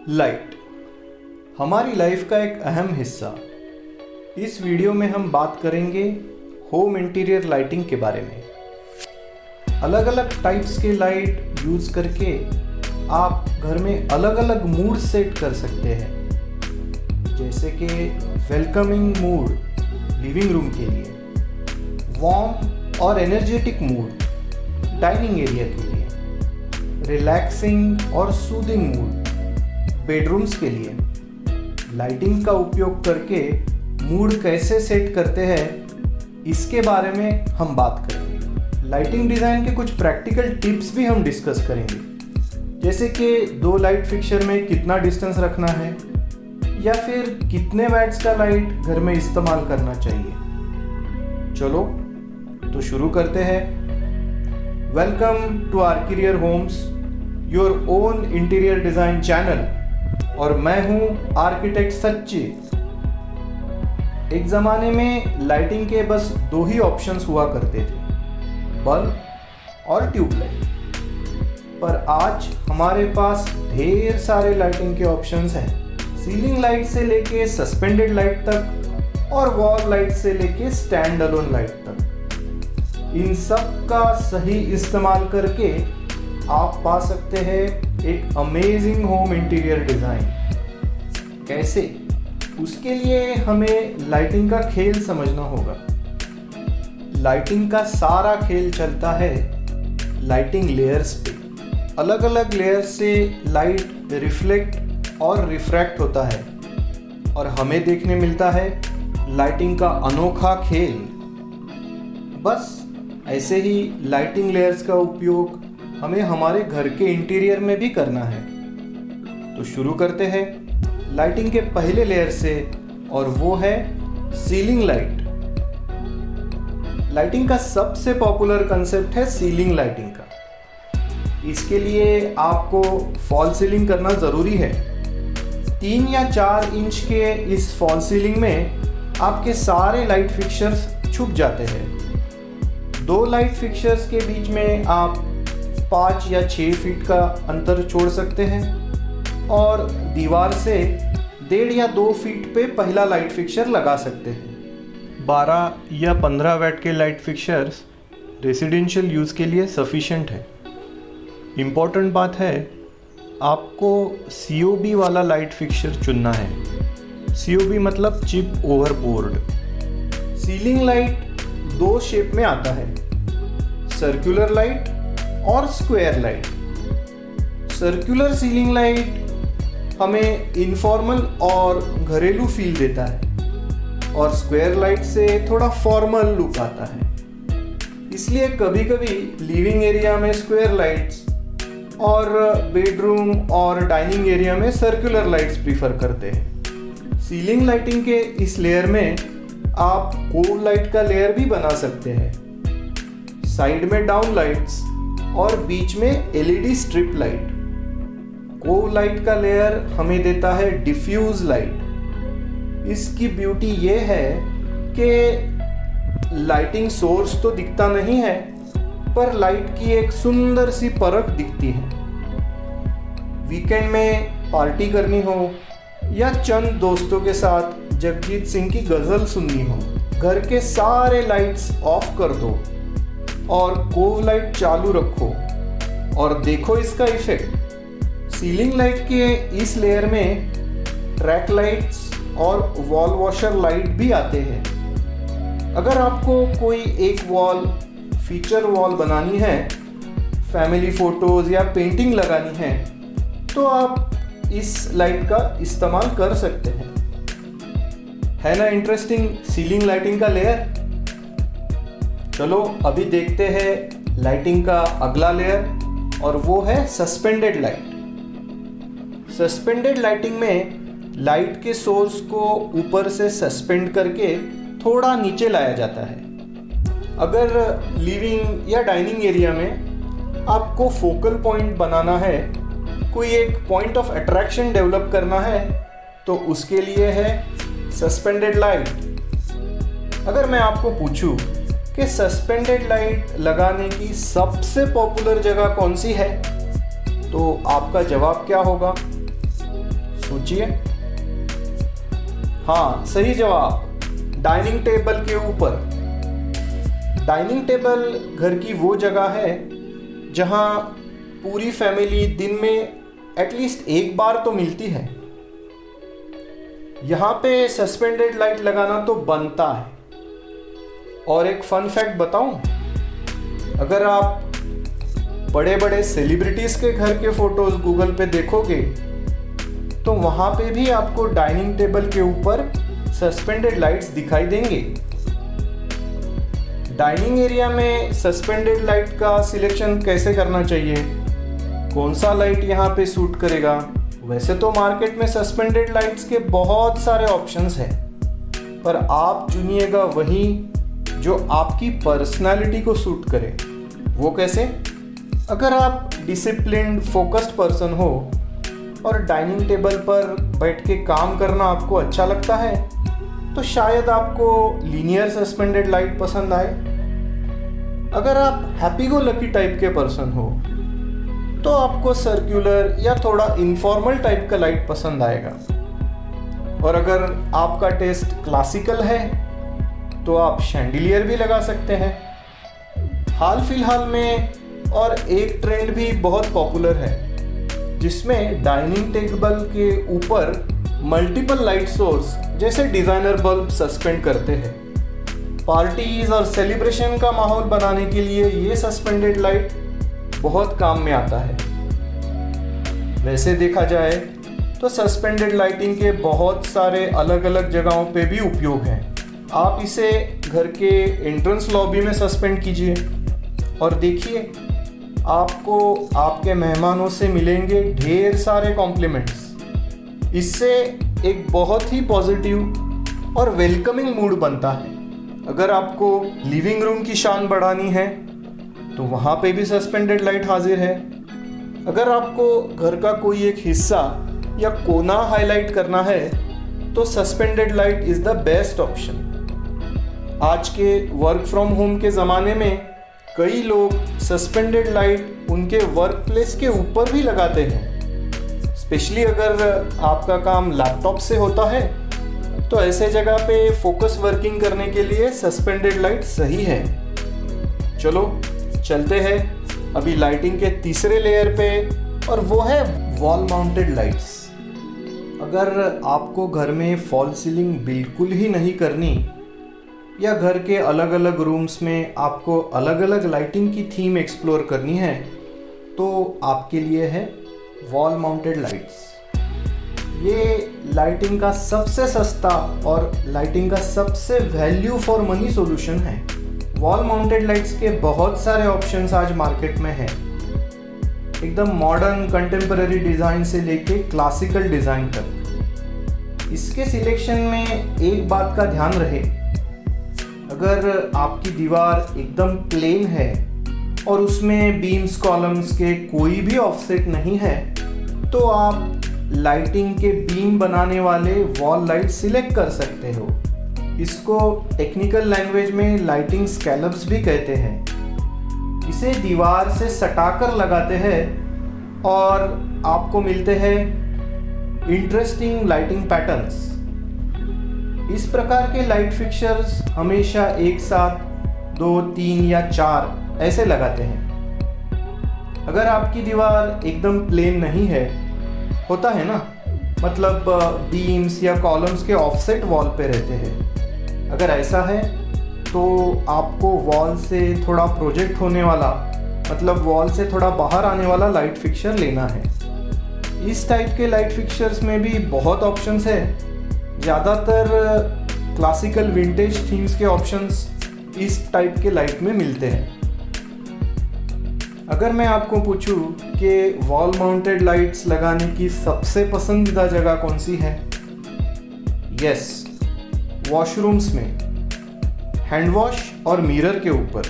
Light हमारी life का एक अहम हिस्सा। इस वीडियो में हम बात करेंगे होम इंटीरियर लाइटिंग के बारे में। अलग अलग टाइप्स के लाइट यूज़ करके आप घर में अलग अलग मूड सेट कर सकते हैं, जैसे कि वेलकमिंग मूड लिविंग रूम के लिए, वार्म और एनर्जेटिक मूड डाइनिंग एरिया के लिए, रिलैक्सिंग और सूदिंग मूड बेडरूम्स के लिए। लाइटिंग का उपयोग करके मूड कैसे सेट करते हैं, इसके बारे में हम बात करेंगे। लाइटिंग डिज़ाइन के कुछ प्रैक्टिकल टिप्स भी हम डिस्कस करेंगे, जैसे कि 2 लाइट फिक्सर में कितना डिस्टेंस रखना है या फिर कितने वैट्स का लाइट घर में इस्तेमाल करना चाहिए। चलो तो शुरू करते हैं। Welcome to Arkirier Homes, your own interior design channel, और मैं हूँ आर्किटेक्ट सच्ची। एक ज़माने में लाइटिंग के बस 2 ही ऑप्शंस हुआ करते थे, बल्ब और ट्यूबलाइट। पर आज हमारे पास ढेर सारे लाइटिंग के ऑप्शंस हैं, सीलिंग लाइट से लेके सस्पेंडेड लाइट तक और वॉल लाइट से लेके स्टैंड अलोन लाइट तक। इन सब का सही इस्तेमाल करके आप पा सकते हैं एक अमेजिंग होम इंटीरियर डिज़ाइन। कैसे? उसके लिए हमें लाइटिंग का खेल समझना होगा। लाइटिंग का सारा खेल चलता है लाइटिंग लेयर्स पे। अलग अलग लेयर्स से लाइट रिफ्लेक्ट और रिफ्रैक्ट होता है और हमें देखने मिलता है लाइटिंग का अनोखा खेल। बस ऐसे ही लाइटिंग लेयर्स का उपयोग हमें हमारे घर के इंटीरियर में भी करना है। तो शुरू करते हैं लाइटिंग के पहले लेयर से, और वो है सीलिंग लाइट। लाइटिंग का सबसे पॉपुलर कंसेप्ट है सीलिंग लाइटिंग का। इसके लिए आपको फॉल सीलिंग करना ज़रूरी है। 3 या 4 इंच के इस फॉल सीलिंग में आपके सारे लाइट फिक्सर्स छुप जाते हैं। 2 लाइट फिक्सर्स के बीच में आप 5 या 6 फीट का अंतर छोड़ सकते हैं और दीवार से 1.5 या 2 फीट पे पहला लाइट फिक्सर लगा सकते हैं। 12 या 15 वाट के लाइट फिक्सर्स रेसिडेंशियल यूज़ के लिए सफिशिएंट है। इम्पॉर्टेंट बात है, आपको COB वाला लाइट फिक्सर चुनना है। COB मतलब chip over board. Ceiling light 2 shape में आता है, सर्कुलर लाइट और square light. Circular ceiling light हमें इनफॉर्मल और घरेलू फील देता है और स्क्वायर लाइट से थोड़ा फॉर्मल लुक आता है। इसलिए कभी कभी लिविंग एरिया में स्क्वायर लाइट्स और बेडरूम और डाइनिंग एरिया में सर्कुलर लाइट्स प्रीफर करते हैं। सीलिंग लाइटिंग के इस लेयर में आप कोव लाइट का लेयर भी बना सकते हैं। साइड में डाउन लाइट्स और बीच में LED strip light. Cove light का लेयर हमें देता है डिफ्यूज लाइट। इसकी ब्यूटी ये है कि लाइटिंग सोर्स तो दिखता नहीं है, पर लाइट की एक सुंदर सी परत दिखती है। वीकेंड में पार्टी करनी हो या चंद दोस्तों के साथ जगजीत सिंह की गज़ल सुननी हो, घर के सारे लाइट्स ऑफ कर दो और कोव लाइट चालू रखो और देखो इसका इफेक्ट। सीलिंग लाइट के इस लेयर में ट्रैक लाइट्स और वॉल वॉशर लाइट भी आते हैं। अगर आपको कोई एक वॉल फीचर वॉल बनानी है, फैमिली फोटोज़ या पेंटिंग लगानी है, तो आप इस लाइट का इस्तेमाल कर सकते हैं। है ना इंटरेस्टिंग सीलिंग लाइटिंग का लेयर? चलो अभी देखते हैं लाइटिंग का अगला लेयर, और वो है सस्पेंडेड लाइट। सस्पेंडेड लाइटिंग में लाइट के सोर्स को ऊपर से सस्पेंड करके थोड़ा नीचे लाया जाता है। अगर लिविंग या डाइनिंग एरिया में आपको फोकल पॉइंट बनाना है, कोई एक पॉइंट ऑफ अट्रैक्शन डेवलप करना है, तो उसके लिए है सस्पेंडेड लाइट। अगर मैं आपको पूछूं कि सस्पेंडेड लाइट लगाने की सबसे पॉपुलर जगह कौन सी है, तो आपका जवाब क्या होगा? सोचिए। हाँ, सही जवाब, डाइनिंग टेबल के ऊपर। डाइनिंग टेबल घर की वो जगह है जहाँ पूरी फैमिली दिन में एटलीस्ट एक बार तो मिलती है। यहाँ पे सस्पेंडेड लाइट लगाना तो बनता है। और एक फन फैक्ट बताऊं, अगर आप बड़े बड़े सेलिब्रिटीज के घर के फोटोज गूगल पे देखोगे तो वहां पे भी आपको डाइनिंग टेबल के ऊपर सस्पेंडेड लाइट्स दिखाई देंगे। डाइनिंग एरिया में सस्पेंडेड लाइट का सिलेक्शन कैसे करना चाहिए, कौन सा लाइट यहाँ पे सूट करेगा? वैसे तो मार्केट में सस्पेंडेड लाइट्स के बहुत सारे ऑप्शंस हैं, पर आप चुनिएगा वही जो आपकी पर्सनालिटी को सूट करे। वो कैसे? अगर आप डिसिप्लिन्ड, फोकस्ड पर्सन हो और डाइनिंग टेबल पर बैठ के काम करना आपको अच्छा लगता है तो शायद आपको लीनियर सस्पेंडेड लाइट पसंद आए। अगर आप हैप्पी गो लकी टाइप के पर्सन हो तो आपको सर्कुलर या थोड़ा इनफॉर्मल टाइप का लाइट पसंद आएगा। और अगर आपका टेस्ट क्लासिकल है तो आप शैंडिलियर भी लगा सकते हैं। हाल फिलहाल में और एक ट्रेंड भी बहुत पॉपुलर है जिसमें डाइनिंग टेबल के ऊपर मल्टीपल लाइट सोर्स जैसे डिजाइनर बल्ब सस्पेंड करते हैं। पार्टीज और सेलिब्रेशन का माहौल बनाने के लिए ये सस्पेंडेड लाइट बहुत काम में आता है। वैसे देखा जाए तो सस्पेंडेड लाइटिंग के बहुत सारे अलग अलग जगहों पे भी उपयोग हैं। आप इसे घर के एंट्रेंस लॉबी में सस्पेंड कीजिए और देखिए, आपको आपके मेहमानों से मिलेंगे ढेर सारे कॉम्प्लीमेंट्स। इससे एक बहुत ही पॉजिटिव और वेलकमिंग मूड बनता है। अगर आपको लिविंग रूम की शान बढ़ानी है तो वहाँ पे भी सस्पेंडेड लाइट हाजिर है। अगर आपको घर का कोई एक हिस्सा या कोना हाईलाइट करना है तो suspended light is the best option. आज के वर्क फ्रॉम होम के ज़माने में कई लोग सस्पेंडेड लाइट उनके वर्क प्लेस के ऊपर भी लगाते हैं। स्पेशली अगर आपका काम लैपटॉप से होता है तो ऐसे जगह पे फोकस वर्किंग करने के लिए सस्पेंडेड लाइट सही है। चलो चलते हैं अभी लाइटिंग के तीसरे लेयर पे, और वो है वॉल माउंटेड लाइट्स। अगर आपको घर में फॉल सीलिंग बिल्कुल ही नहीं करनी या घर के अलग अलग रूम्स में आपको अलग अलग लाइटिंग की थीम एक्सप्लोर करनी है तो आपके लिए है वॉल माउंटेड लाइट्स। ये लाइटिंग का सबसे सस्ता और लाइटिंग का सबसे वैल्यू फॉर मनी सॉल्यूशन है। वॉल माउंटेड लाइट्स के बहुत सारे ऑप्शंस आज मार्केट में हैं, एकदम मॉडर्न कंटेम्पररी डिज़ाइन से लेके क्लासिकल डिज़ाइन तक। इसके सिलेक्शन में एक बात का ध्यान रहे, अगर आपकी दीवार एकदम प्लेन है और उसमें बीम्स कॉलम्स के कोई भी ऑफसेट नहीं है तो आप लाइटिंग के बीम बनाने वाले वॉल लाइट सिलेक्ट कर सकते हो। इसको टेक्निकल लैंग्वेज में लाइटिंग स्कैलप्स भी कहते हैं। इसे दीवार से सटाकर लगाते हैं और आपको मिलते हैं इंटरेस्टिंग लाइटिंग पैटर्न्स। इस प्रकार के लाइट फिक्चर्स हमेशा एक साथ 2, 3 या 4 ऐसे लगाते हैं। अगर आपकी दीवार एकदम प्लेन नहीं है, होता है ना, मतलब बीम्स या कॉलम्स के ऑफसेट वॉल पे रहते हैं, अगर ऐसा है तो आपको वॉल से थोड़ा प्रोजेक्ट होने वाला, मतलब वॉल से थोड़ा बाहर आने वाला लाइट फिक्चर लेना है। इस टाइप के लाइट फिक्चर्स में भी बहुत ऑप्शंस है। ज़्यादातर क्लासिकल विंटेज थीम्स के ऑप्शंस इस टाइप के लाइट में मिलते हैं। अगर मैं आपको पूछूं कि वॉल माउंटेड लाइट्स लगाने की सबसे पसंदीदा जगह कौन सी है? यस, वॉशरूम्स में, हैंड वॉश और मिरर के ऊपर।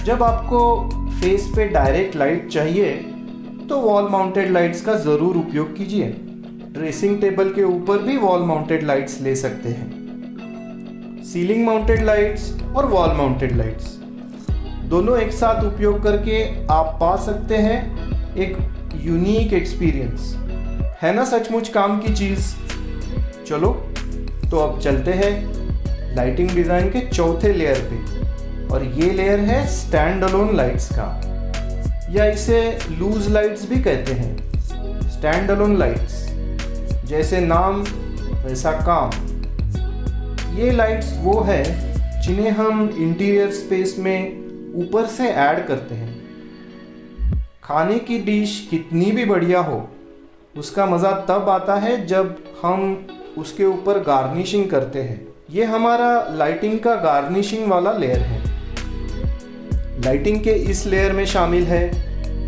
जब आपको फेस पे डायरेक्ट लाइट चाहिए तो वॉल माउंटेड लाइट्स का ज़रूर उपयोग कीजिए। ड्रेसिंग टेबल के ऊपर भी वॉल माउंटेड लाइट्स ले सकते हैं। सीलिंग माउंटेड लाइट्स और वॉल माउंटेड लाइट्स दोनों एक साथ उपयोग करके आप पा सकते हैं एक यूनिक एक्सपीरियंस। है ना सचमुच काम की चीज़। चलो तो अब चलते हैं लाइटिंग डिज़ाइन के चौथे लेयर पे, और ये लेयर है स्टैंड अलोन लाइट्स का, या इसे लूज लाइट्स भी कहते हैं। स्टैंड अलोन लाइट्स, जैसे नाम वैसा काम। ये लाइट्स वो है जिन्हें हम इंटीरियर स्पेस में ऊपर से ऐड करते हैं। खाने की डिश कितनी भी बढ़िया हो, उसका मज़ा तब आता है जब हम उसके ऊपर गार्निशिंग करते हैं। ये हमारा लाइटिंग का गार्निशिंग वाला लेयर है। लाइटिंग के इस लेयर में शामिल है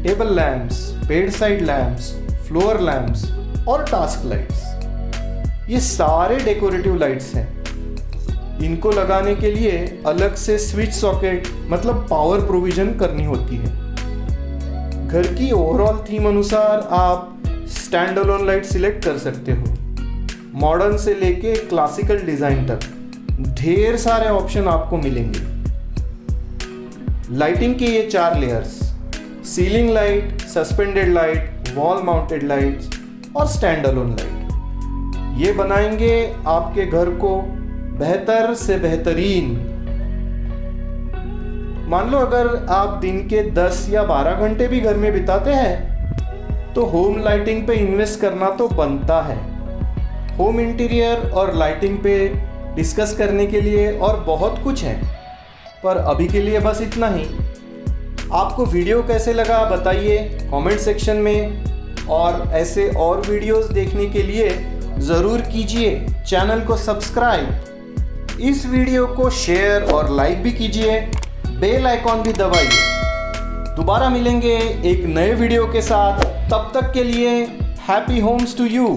table lamps, bed side lamps, floor lamps और टास्क लाइट्स। ये सारे डेकोरेटिव लाइट्स हैं। इनको लगाने के लिए अलग से स्विच सॉकेट मतलब पावर प्रोविजन करनी होती है। घर की ओवरऑल थीम अनुसार आप स्टैंड अलोन लाइट सिलेक्ट कर सकते हो। मॉडर्न से लेके क्लासिकल डिज़ाइन तक ढेर सारे ऑप्शन आपको मिलेंगे। लाइटिंग के ये 4 layers, ceiling light, suspended light, wall mounted lights और स्टैंड अलोन लाइट, ये बनाएंगे आपके घर को बेहतर से बेहतरीन। मान लो अगर आप दिन के 10 या 12 घंटे भी घर में बिताते हैं तो होम लाइटिंग पे इन्वेस्ट करना तो बनता है। होम इंटीरियर और लाइटिंग पे डिस्कस करने के लिए और बहुत कुछ है, पर अभी के लिए बस इतना ही। आपको वीडियो कैसे लगा बताइए कमेंट सेक्शन में, और ऐसे और वीडियोस देखने के लिए ज़रूर कीजिए चैनल को सब्सक्राइब। इस वीडियो को शेयर और लाइक भी कीजिए, बेल आइकॉन भी दबाइए। दोबारा मिलेंगे एक नए वीडियो के साथ, तब तक के लिए हैप्पी होम्स टू यू।